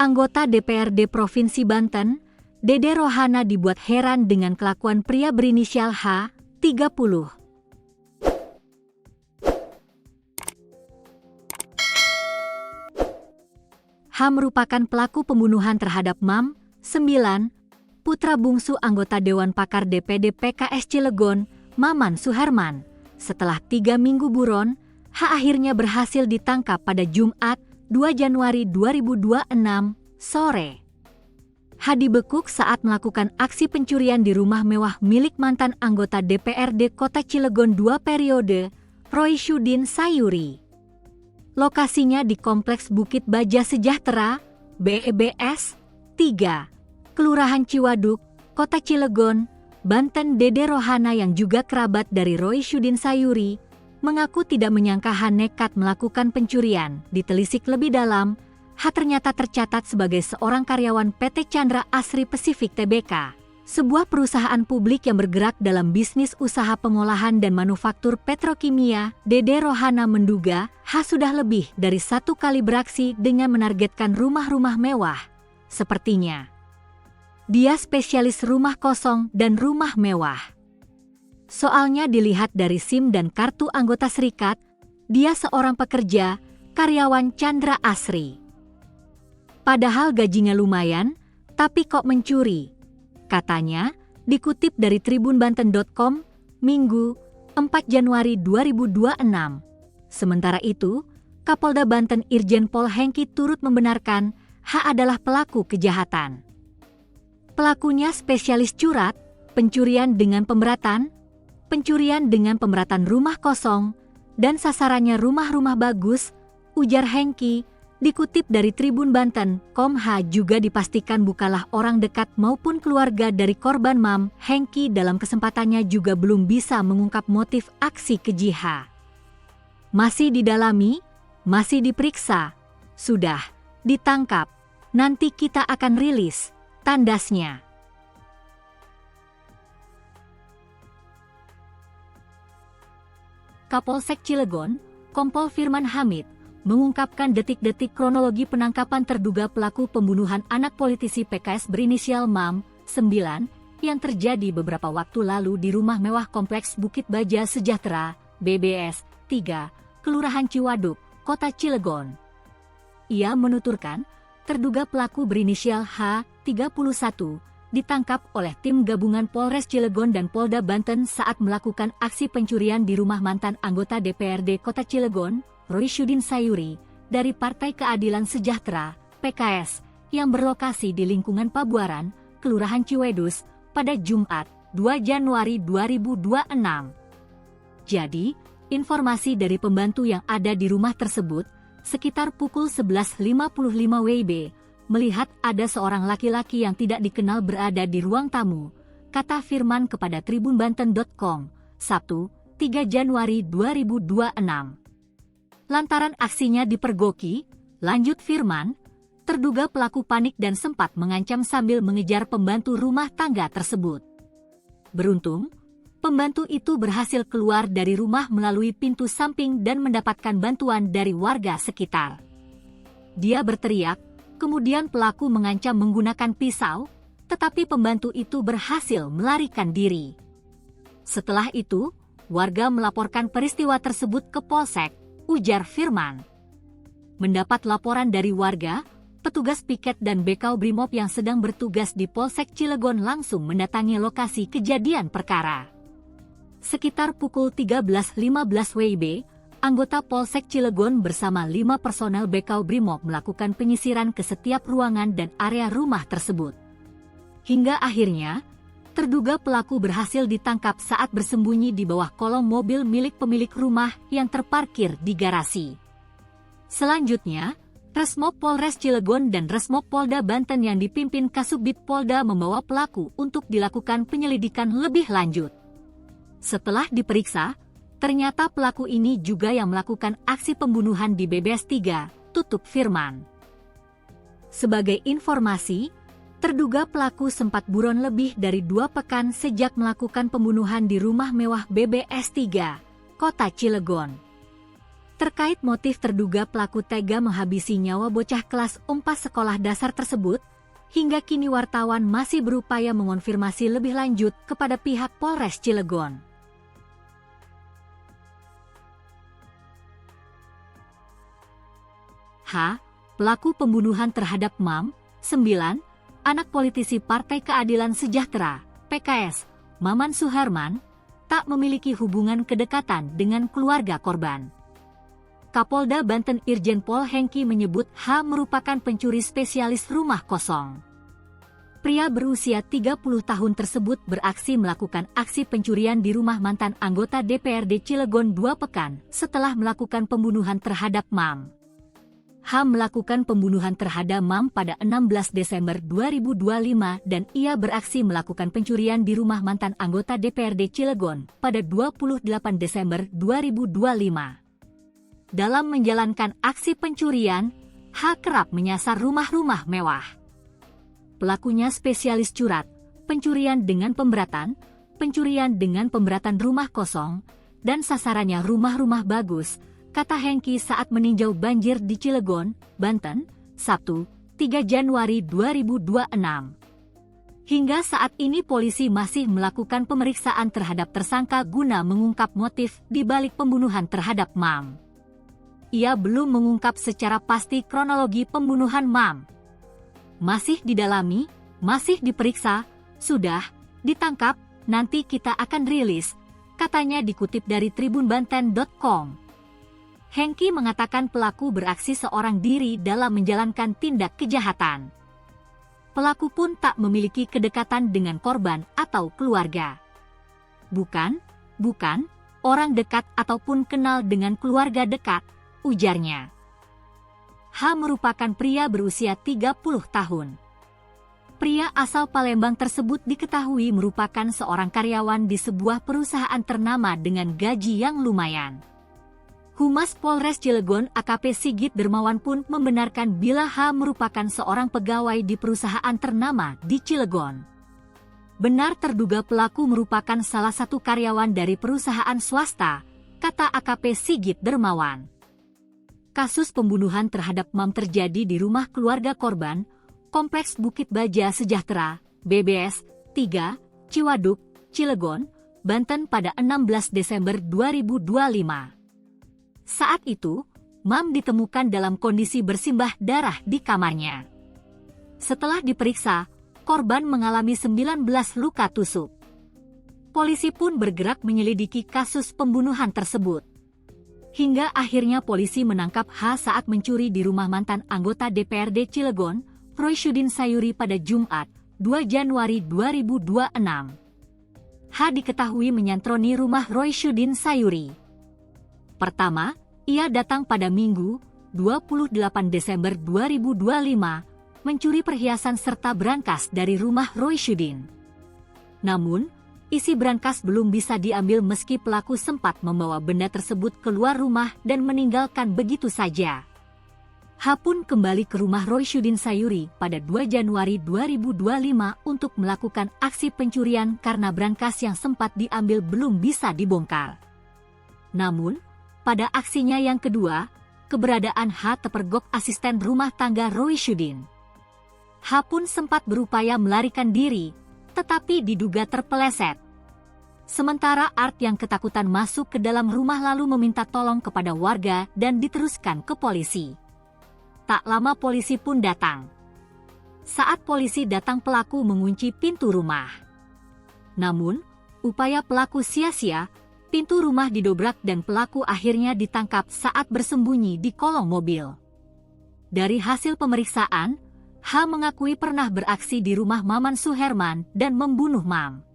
Anggota DPRD Provinsi Banten, Dede Rohana dibuat heran dengan kelakuan pria berinisial H, 30. H merupakan pelaku pembunuhan terhadap Mam, 9, putra bungsu anggota Dewan Pakar DPD PKS Cilegon, Maman Suherman. Setelah 3 minggu buron, H akhirnya berhasil ditangkap pada Jumat, 2 Januari 2026, sore. H dibekuk saat melakukan aksi pencurian di rumah mewah milik mantan anggota DPRD Kota Cilegon 2 periode, Roy Syudin Sayuri. Lokasinya di Kompleks Bukit Baja Sejahtera, BEBS 3, Kelurahan Ciwaduk, Kota Cilegon, Banten. Dede Rohana yang juga kerabat dari Roy Syudin Sayuri, mengaku tidak menyangka H nekat melakukan pencurian. Ditelisik lebih dalam, H ternyata tercatat sebagai seorang karyawan PT Chandra Asri Pasifik Tbk, sebuah perusahaan publik yang bergerak dalam bisnis usaha pengolahan dan manufaktur petrokimia. Dede Rohana menduga H sudah lebih dari 1 kali beraksi dengan menargetkan rumah-rumah mewah. Sepertinya dia spesialis rumah kosong dan rumah mewah. Soalnya dilihat dari SIM dan kartu anggota serikat, dia seorang pekerja, karyawan Chandra Asri. Padahal gajinya lumayan, tapi kok mencuri? Katanya, dikutip dari tribunbanten.com, Minggu, 4 Januari 2026. Sementara itu, Kapolda Banten Irjen Pol Hengki turut membenarkan H adalah pelaku kejahatan. Pelakunya spesialis curat, pencurian dengan pemberatan rumah kosong, dan sasarannya rumah-rumah bagus, ujar Hengki. Dikutip dari tribunbanten.com, H juga dipastikan bukanlah orang dekat maupun keluarga dari korban Mam. Hengki dalam kesempatannya juga belum bisa mengungkap motif aksi keji H. Masih didalami, masih diperiksa, sudah ditangkap, nanti kita akan rilis, tandasnya. Kapolsek Cilegon, Kompol Firman Hamid, mengungkapkan detik-detik kronologi penangkapan terduga pelaku pembunuhan anak politisi PKS berinisial Mam, 9, yang terjadi beberapa waktu lalu di rumah mewah Kompleks Bukit Baja Sejahtera, BBS 3, Kelurahan Ciwaduk, Kota Cilegon. Ia menuturkan, terduga pelaku berinisial H, 31, ditangkap oleh tim gabungan Polres Cilegon dan Polda Banten saat melakukan aksi pencurian di rumah mantan anggota DPRD Kota Cilegon, Roy Syudin Sayuri, dari Partai Keadilan Sejahtera, PKS, yang berlokasi di lingkungan Pabuaran, Kelurahan Ciwedus, pada Jumat, 2 Januari 2026. Jadi, informasi dari pembantu yang ada di rumah tersebut, sekitar pukul 11.55 WIB, melihat ada seorang laki-laki yang tidak dikenal berada di ruang tamu, kata Firman kepada tribunbanten.com, Sabtu, 3 Januari 2026. Lantaran aksinya dipergoki, lanjut Firman, terduga pelaku panik dan sempat mengancam sambil mengejar pembantu rumah tangga tersebut. Beruntung, pembantu itu berhasil keluar dari rumah melalui pintu samping dan mendapatkan bantuan dari warga sekitar. Dia berteriak, kemudian pelaku mengancam menggunakan pisau, tetapi pembantu itu berhasil melarikan diri. Setelah itu, warga melaporkan peristiwa tersebut ke Polsek, ujar Firman. Mendapat laporan dari warga, petugas piket dan Bekau Brimob yang sedang bertugas di Polsek Cilegon langsung mendatangi lokasi kejadian perkara. Sekitar pukul 13.15 WIB, anggota Polsek Cilegon bersama 5 personel Bekau Brimob melakukan penyisiran ke setiap ruangan dan area rumah tersebut. Hingga akhirnya, terduga pelaku berhasil ditangkap saat bersembunyi di bawah kolong mobil milik pemilik rumah yang terparkir di garasi. Selanjutnya, Resmob Polres Cilegon dan Resmob Polda Banten yang dipimpin Kasubdit Polda membawa pelaku untuk dilakukan penyelidikan lebih lanjut. Setelah diperiksa, ternyata pelaku ini juga yang melakukan aksi pembunuhan di BBS 3, tutup Firman. Sebagai informasi, terduga pelaku sempat buron lebih dari 2 pekan sejak melakukan pembunuhan di rumah mewah BBS 3, Kota Cilegon. Terkait motif terduga pelaku tega menghabisi nyawa bocah kelas 4 sekolah dasar tersebut, hingga kini wartawan masih berupaya mengonfirmasi lebih lanjut kepada pihak Polres Cilegon. Pelaku pembunuhan terhadap MAM, 9, anak politisi Partai Keadilan Sejahtera, PKS, Maman Suherman, tak memiliki hubungan kedekatan dengan keluarga korban. Kapolda Banten Irjen Pol Hengki menyebut H merupakan pencuri spesialis rumah kosong. Pria berusia 30 tahun tersebut beraksi melakukan aksi pencurian di rumah mantan anggota DPRD Cilegon 2 pekan setelah melakukan pembunuhan terhadap MAM. H melakukan pembunuhan terhadap MAM pada 16 Desember 2025 dan ia beraksi melakukan pencurian di rumah mantan anggota DPRD Cilegon pada 28 Desember 2025. Dalam menjalankan aksi pencurian, H kerap menyasar rumah-rumah mewah. Pelakunya spesialis curat, pencurian dengan pemberatan rumah kosong, dan sasarannya rumah-rumah bagus, kata Hengki saat meninjau banjir di Cilegon, Banten, Sabtu, 3 Januari 2026. Hingga saat ini polisi masih melakukan pemeriksaan terhadap tersangka guna mengungkap motif di balik pembunuhan terhadap MAM. Ia belum mengungkap secara pasti kronologi pembunuhan MAM. Masih didalami, masih diperiksa, sudah ditangkap, nanti kita akan rilis, katanya dikutip dari tribunbanten.com. Hengki mengatakan pelaku beraksi seorang diri dalam menjalankan tindak kejahatan. Pelaku pun tak memiliki kedekatan dengan korban atau keluarga. Bukan orang dekat ataupun kenal dengan keluarga dekat, ujarnya. H merupakan pria berusia 30 tahun. Pria asal Palembang tersebut diketahui merupakan seorang karyawan di sebuah perusahaan ternama dengan gaji yang lumayan. Humas Polres Cilegon AKP Sigit Dermawan pun membenarkan bila H merupakan seorang pegawai di perusahaan ternama di Cilegon. Benar terduga pelaku merupakan salah satu karyawan dari perusahaan swasta, kata AKP Sigit Dermawan. Kasus pembunuhan terhadap MAM terjadi di rumah keluarga korban, Kompleks Bukit Baja Sejahtera, BBS, 3, Ciwaduk, Cilegon, Banten pada 16 Desember 2025. Saat itu, MAM ditemukan dalam kondisi bersimbah darah di kamarnya. Setelah diperiksa, korban mengalami 19 luka tusuk. Polisi pun bergerak menyelidiki kasus pembunuhan tersebut. Hingga akhirnya polisi menangkap H saat mencuri di rumah mantan anggota DPRD Cilegon, Roysyudin Sayuri pada Jumat, 2 Januari 2026. H diketahui menyantroni rumah Roysyudin Sayuri. Pertama, ia datang pada Minggu, 28 Desember 2025, mencuri perhiasan serta brankas dari rumah Roysyudin. Namun, isi brankas belum bisa diambil meski pelaku sempat membawa benda tersebut keluar rumah dan meninggalkan begitu saja. H pun kembali ke rumah Roysyudin Sayuri pada 2 Januari 2025 untuk melakukan aksi pencurian karena brankas yang sempat diambil belum bisa dibongkar. Namun, pada aksinya yang kedua, keberadaan H terpergok asisten rumah tangga Roysyudin. H pun sempat berupaya melarikan diri, tetapi diduga terpeleset. Sementara Art yang ketakutan masuk ke dalam rumah lalu meminta tolong kepada warga dan diteruskan ke polisi. Tak lama polisi pun datang. Saat polisi datang pelaku mengunci pintu rumah. Namun, upaya pelaku sia-sia, pintu rumah didobrak dan pelaku akhirnya ditangkap saat bersembunyi di kolong mobil. Dari hasil pemeriksaan, H mengakui pernah beraksi di rumah Maman Suherman dan membunuh MAM.